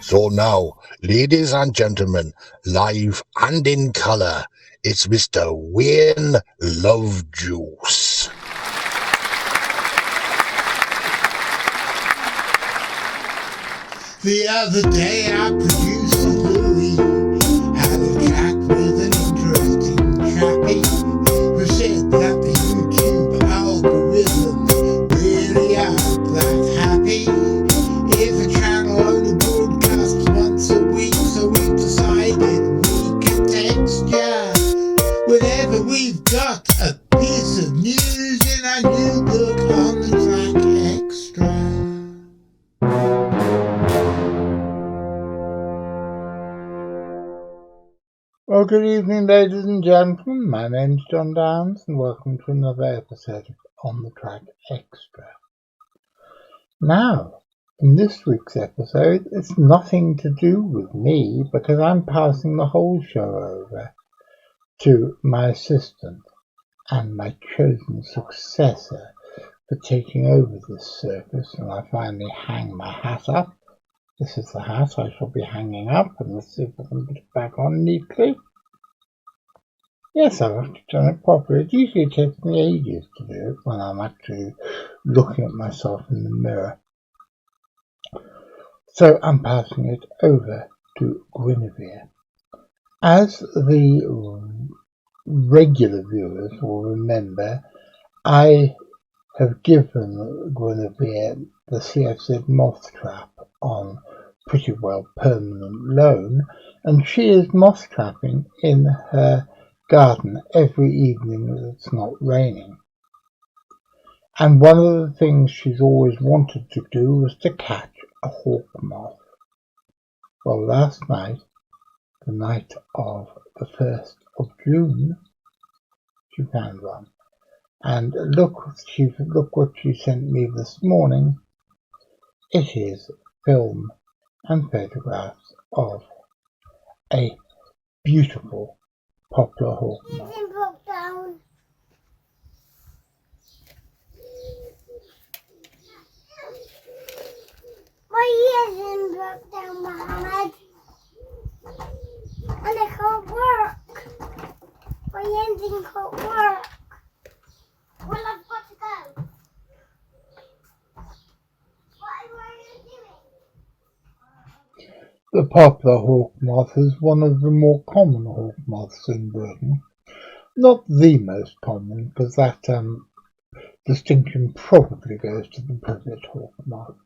So now, ladies and gentlemen, live and in colour, it's Mr. Wayne Love Juice. The other day our producer Louis had a chat with an interesting chappie who said that the YouTube algorithms really aren't that happy if a channel only broadcasts once a week, so we decided we could texture whenever we've got a piece of news in our new book on the Track Extra. Well, good evening, ladies and gentlemen. My name's John Downs, and welcome to another episode of On the Track Extra. Now, in this week's episode, it's nothing to do with me because I'm passing the whole show over to my assistant and my chosen successor for taking over this circus, and I finally hang my hat up. This is the hat I shall be hanging up, and let's see if I can put it back on neatly. Yes, I've actually done it properly. It usually takes me ages to do it when I'm actually looking at myself in the mirror. So I'm passing it over to Guinevere. As the regular viewers will remember, I have given Guinevere the CFZ moth trap on pretty well permanent loan, and she is moth trapping in her garden every evening that it's not raining. And one of the things she's always wanted to do was to catch a hawkmoth. Well, last night, the night of the 1st of June, she found one. And look what she sent me this morning. It is film and photographs of a beautiful poplar hawkmoth. My ears broke down, Muhammed, and I can't work. My engine can't work. Well, I've got to go. What are you doing? The poplar hawkmoth is one of the more common hawkmoths in Britain. Not the most common, because that distinction probably goes to the privet hawkmoth.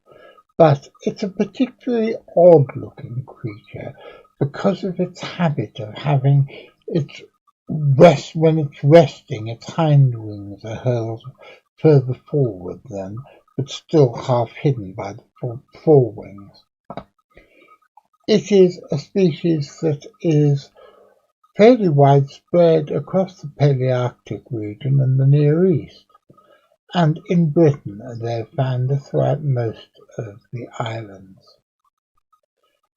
But it's a particularly odd-looking creature because of its habit of having when it's resting, its hind wings are hurled further forward then, but still half hidden by the forewings. It is a species that is fairly widespread across the Palearctic region and the Near East, and in Britain they're found throughout most of the islands.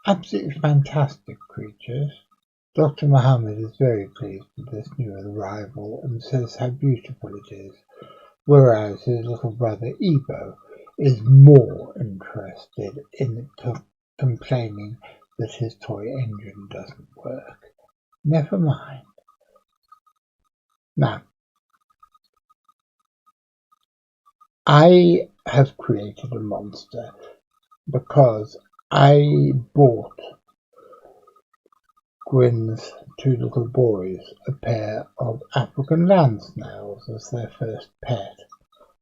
Absolutely fantastic creatures. Dr Muhammed is very pleased with this new arrival and says how beautiful it is, whereas his little brother Ebo is more interested in complaining that his toy engine doesn't work. Never mind. Now, I have created a monster because I bought Gwyn's two little boys a pair of African land snails as their first pet.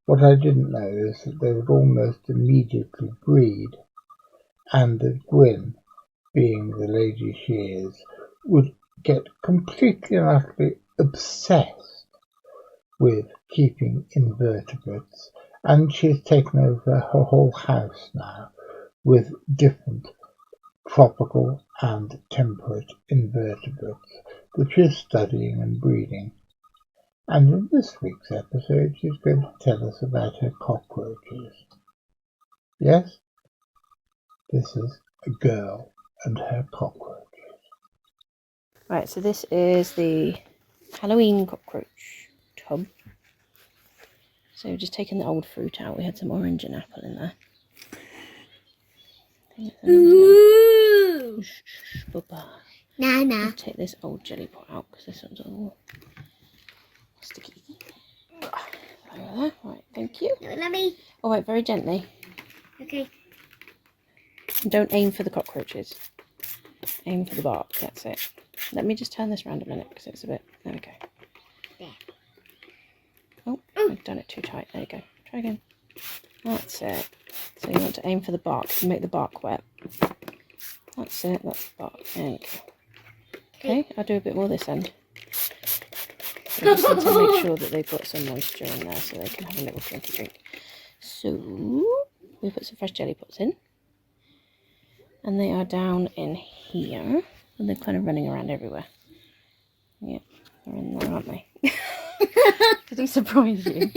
What I didn't know is that they would almost immediately breed, and that Gwyn, being the lady she is, would get completely and utterly obsessed with keeping invertebrates, and she has taken over her whole house now with different tropical and temperate invertebrates that she is studying and breeding. And in this week's episode, she's going to tell us about her cockroaches. Yes, this is a girl and her cockroaches. Right, so this is the Halloween cockroach tub. So we've just taken the old fruit out. We had some orange and apple in there. Bubba. Nana. I'll take this old jelly pot out because this one's all sticky. Right, thank you. No, let me. All right, very gently. Okay. And don't aim for the cockroaches. Aim for the bark. That's it. Let me just turn this around a minute because it's a bit. There we go. There. Oh, I've done it too tight. There you go. Try again. That's it. So you want to aim for the bark and make the bark wet. That's it. That's the bark. There you go. Okay, I'll do a bit more this end. So I just need to make sure that they've got some moisture in there so they can have a little drinky drink. So we put some fresh jelly pots in. And they are down in here. And they're kind of running around everywhere. Yeah, they're in there, aren't they? Did he surprise you?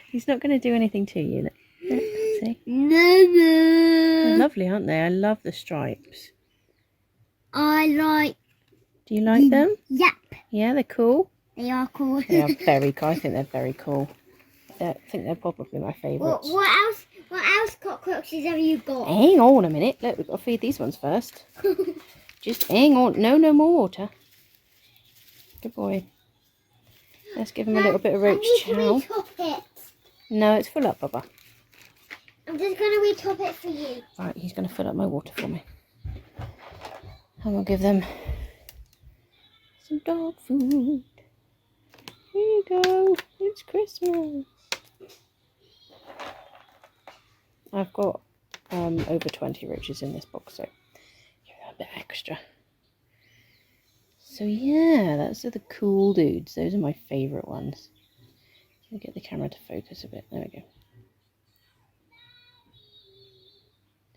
He's not going to do anything to you. See? They're lovely, aren't they? I love the stripes. I like. Do you like them? Yep. Yeah, they're cool. They are cool. They are very cool. I think they're very cool. I think they're probably my favourites. What else? What else cockroaches have you got? Hang on a minute. Look, we've got to feed these ones first. Just hang on. No more water. Good boy. Let's give him a little bit of roach chow. Retop it. No, it's full up, Bubba. I'm just going to retop it for you. Right, he's going to fill up my water for me. And we'll give them some dog food. Here you go. It's Christmas. I've got over 20 roaches in this box, so give that a bit extra. So yeah, those are the cool dudes. Those are my favourite ones. Let me get the camera to focus a bit. There we go.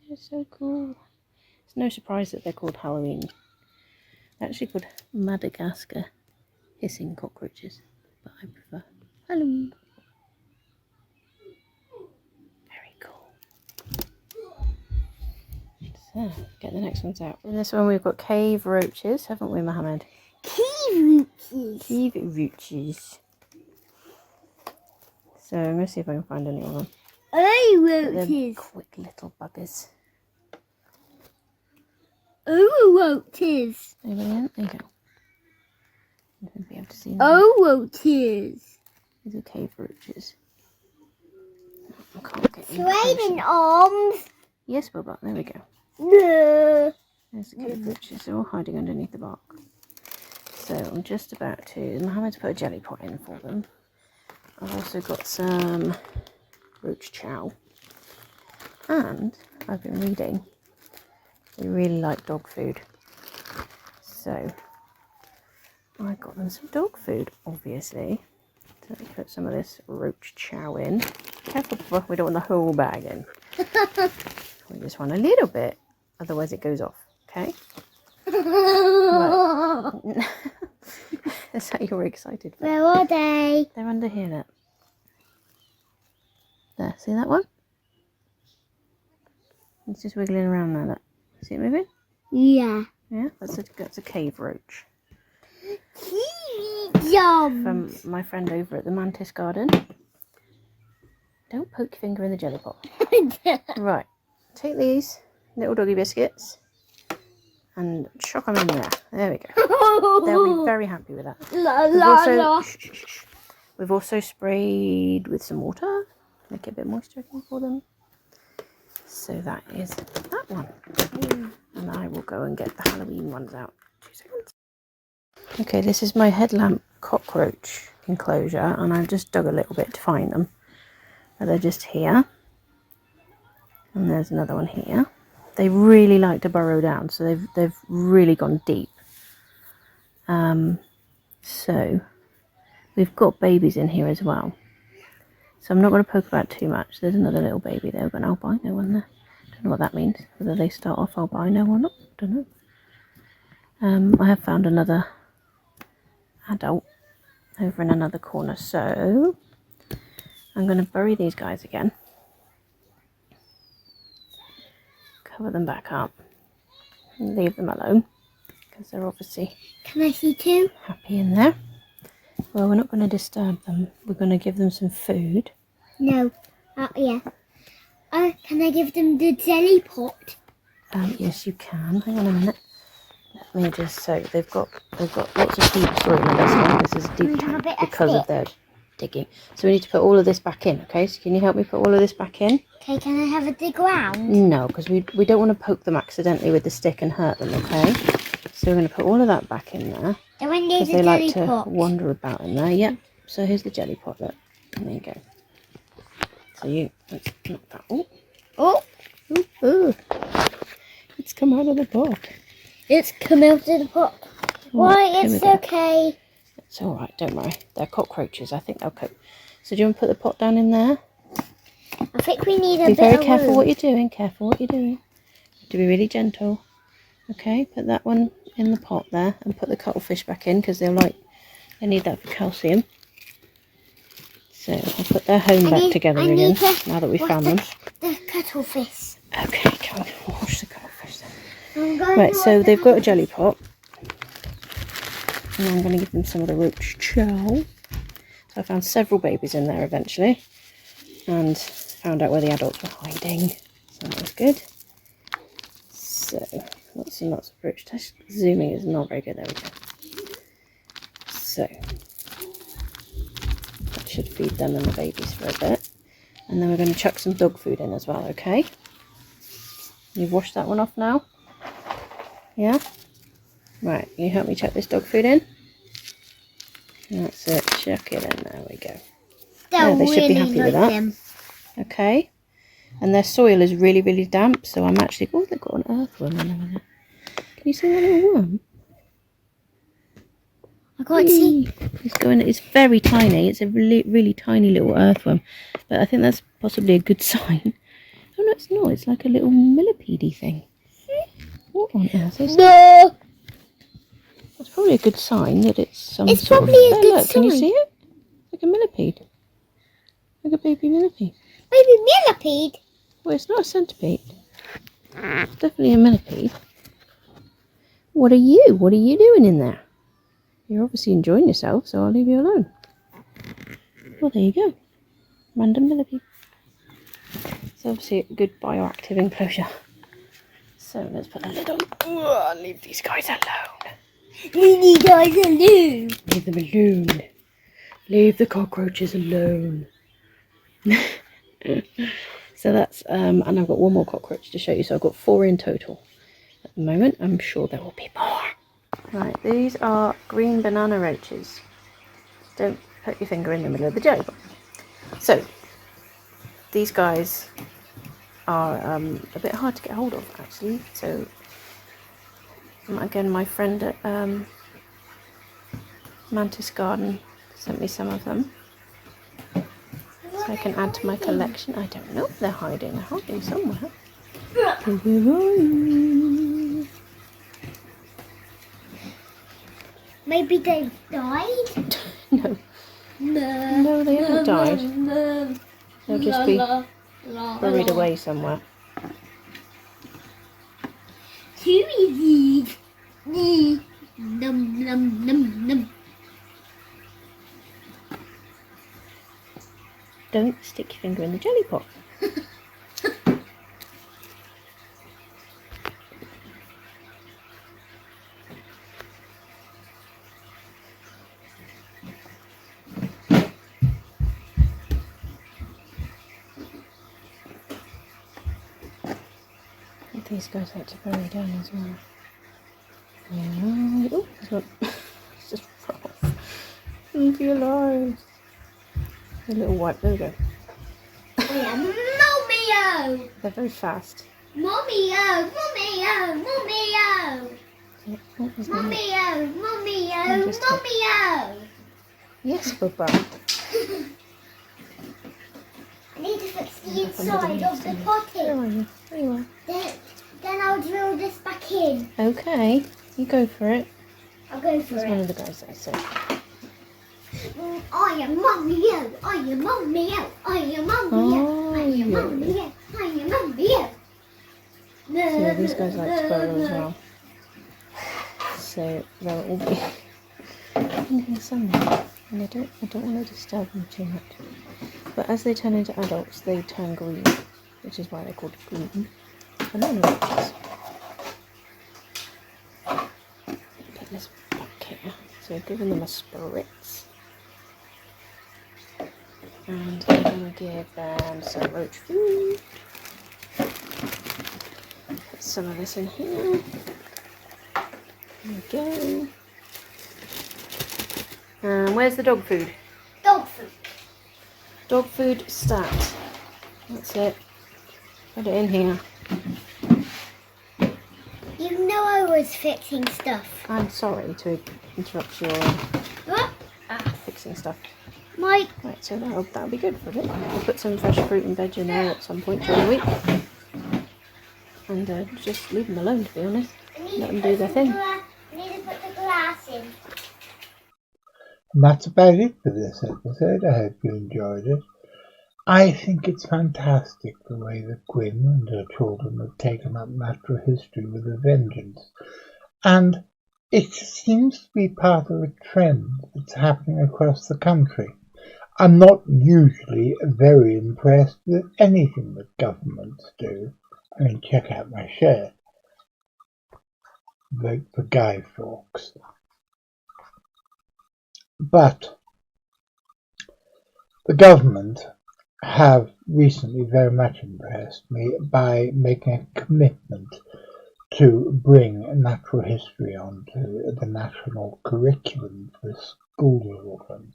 They're so cool. It's no surprise that they're called Halloween. They're actually called Madagascar hissing cockroaches, but I prefer Halloween. Very cool. So, get the next ones out. In this one we've got cave roaches, haven't we, Muhammed? Cave roaches. Cave roaches. So I'm going to see if I can find any of them. Oh, They're roaches. quick little buggers. Oh, roaches. Anybody in? There you go. You won't be able to see them. Oh, roaches. These are cave roaches. I can't get any Flaming closer. arms. Yes, Bubba. There we go. No. There's the cave roaches. They're all hiding underneath the bark. So I'm just about to... Muhammad's put a jelly pot in for them. I've also got some roach chow. And I've been reading. They really like dog food. So I got them some dog food, obviously. So let me put some of this roach chow in. Careful, we don't want the whole bag in. We just want a little bit, otherwise it goes off, okay? Right. That's how you were excited. Where are they? They're under here, look. There, see that one? It's just wiggling around now, look. See it moving? Yeah. Yeah, that's a cave roach. Yum. From my friend over at the Mantis Garden. Don't poke your finger in the jelly pot. Right, take these little doggy biscuits and chuck them in there. There we go. They'll be very happy with that. We've also sprayed with some water, make it a bit moisture again for them. So that is that one. And I will go and get the Halloween ones out. 2 seconds. Okay, this is my headlamp cockroach enclosure, and I've just dug a little bit to find them. But they're just here. And there's another one here. They really like to burrow down, so they've really gone deep. So we've got babies in here as well. So I'm not going to poke about too much. There's another little baby there with an albino one there. Don't know what that means. Whether they start off albino or not. Don't know. I have found another adult over in another corner. So I'm going to bury these guys again. Cover them back up. And leave them alone. Because they're obviously... Can I see two? Happy in there. Well, we're not going to disturb them. We're going to give them some food. No. Yeah. Can I give them the jelly pot? Yes, you can. Hang on a minute. Let me just so they've got lots of deep soil in this one. This is a deep tank because of their digging. So we need to put all of this back in. Okay, so can you help me put all of this back in? Okay, can I have a dig around? No, because we don't want to poke them accidentally with the stick and hurt them. Okay, so we're going to put all of that back in there Because they like to wander about in there. Yep. So here's the jelly pot. Look, and there you go. So let's knock that. Oh, it's come out of the pot. It's come out of the pot. Why? It's okay. It's all right. Don't worry. They're cockroaches. I think they'll cope. So do you want to put the pot down in there? I think we need a Be bit very of careful room. what you're doing. Careful what you're doing. To be really gentle. Okay. Put that one in the pot there, and put the cuttlefish back in because they need that for calcium. So I'll put their home back together again now that we've found them. The cuttlefish. Okay, come on, wash the cuttlefish then. Right, so they've got a jelly pot. And I'm going to give them some of the roach chow. So I found several babies in there eventually. And found out where the adults were hiding. So that was good. So, lots and lots of roach. Zooming is not very good. There we go. So, that should feed them and the babies for a bit. And then we're going to chuck some dog food in as well, okay? You've washed that one off now? Yeah? Right, can you help me chuck this dog food in? That's it, chuck it in, there we go. They should be happy with that. Okay. And their soil is really, really damp, so I'm actually... Oh, they've got an earthworm in there. Can you see that little worm? I can't see. It's very tiny. It's a really, really tiny little earthworm. But I think that's possibly a good sign. Oh, no, it's not. It's like a little millipede-y thing. What on earth is that? No. That's probably a good sign that it's some It's sort probably of... a good look, sign. Can you see it? Like a millipede. Like a baby millipede. Baby millipede? Well, it's not a centipede. It's definitely a millipede. What are you? What are you doing in there? You're obviously enjoying yourself, so I'll leave you alone. Well, there you go. Random millipede. It's obviously a good bioactive enclosure. So let's put a lid on. Leave these guys alone. Leave these guys alone. Leave them alone. Leave the cockroaches alone. So that's, and I've got one more cockroach to show you. So I've got 4 in total at the moment. I'm sure there will be more. Right, these are green banana roaches. Don't put your finger in the middle of the jelly pot. So, these guys are a bit hard to get hold of, actually. So, again, my friend at Mantis Garden sent me some of them. So I can add to my collection. I don't know if they're hiding. They're hiding somewhere. Where are you? Maybe they've died? No. No, they haven't died. They'll just be buried away somewhere. Who is these? Num num num num. Don't stick your finger in the jelly pot. These guys like to bury down as well. Yeah. Oh, it's not. It's just rough. Leave you alone. A little wipe. There we go. Mommy-o! They're very fast. Mommy-o! Mommy-o! Mommy-o! Yeah, oh, there's no- Mommy-o! Mommy-o! Just Mommy-o! Yes, Bubba. I need to fix the inside of the potty. Where are you? There you are. Then I'll drill this back in. Okay, you go for it. I'll go for That's one of it. the guys that I said. I am Mommy-o! I am Mommy-o! I am Mommy-o! I am Mommy-o! I am Mommy-o! So yeah, these guys like to burrow as well. So they'll all be in here somewhere. And I don't want to disturb them too much. But as they turn into adults, they turn green. which is why they're called green banana roaches. Put this back here. So we've given them a spritz. And I'm going to give them some roach food. Put some of this in here. There we go. And where's the dog food? Dog food. Dog food stat. That's it. Put it in here. You know I was fixing stuff. I'm sorry to interrupt your What? fixing stuff. My Right, so that'll be good for it. We'll put some fresh fruit and veg in there at some point during the week. And just leave them alone, to be honest. Let them do their thing. I need to put the glass in. And that's about it for this episode. I hope you enjoyed it. I think it's fantastic the way that Guin and her children have taken up natural history with a vengeance. And it seems to be part of a trend that's happening across the country. I'm not usually very impressed with anything that governments do. I mean, check out my shirt. Vote for Guy Fawkes. But the government have recently very much impressed me by making a commitment to bring natural history onto the national curriculum for school children,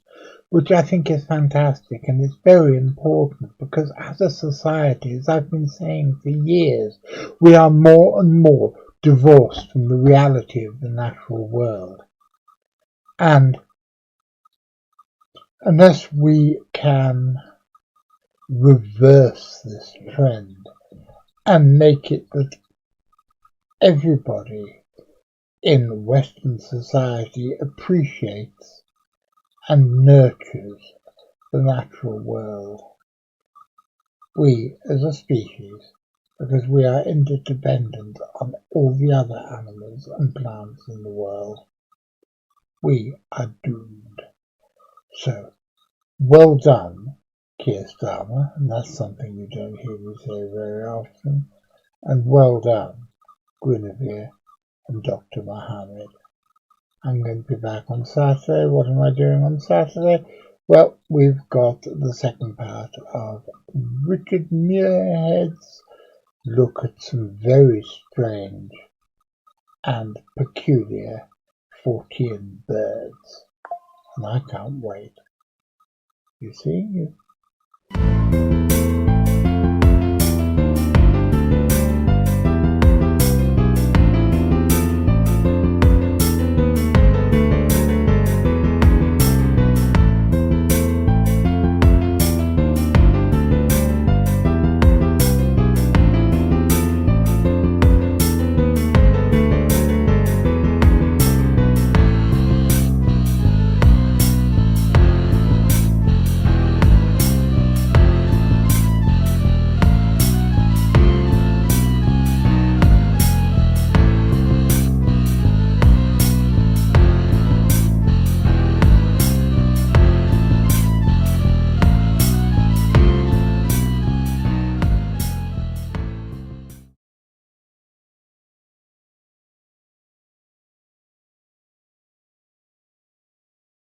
which I think is fantastic, and it's very important because as a society, as I've been saying for years, we are more and more divorced from the reality of the natural world. And unless we can reverse this trend and make it that everybody in Western society appreciates and nurtures the natural world, we as a species, because we are interdependent on all the other animals and plants in the world, we are doomed. So, well done, Keir Starmer, and that's something you don't hear me say very often, and well done, Guinevere and Dr Muhammed. I'm going to be back on Saturday. What am I doing on Saturday? Well, we've got the second part of Richard Muirhead's look at some very strange and peculiar Fortean birds. And I can't wait. You see,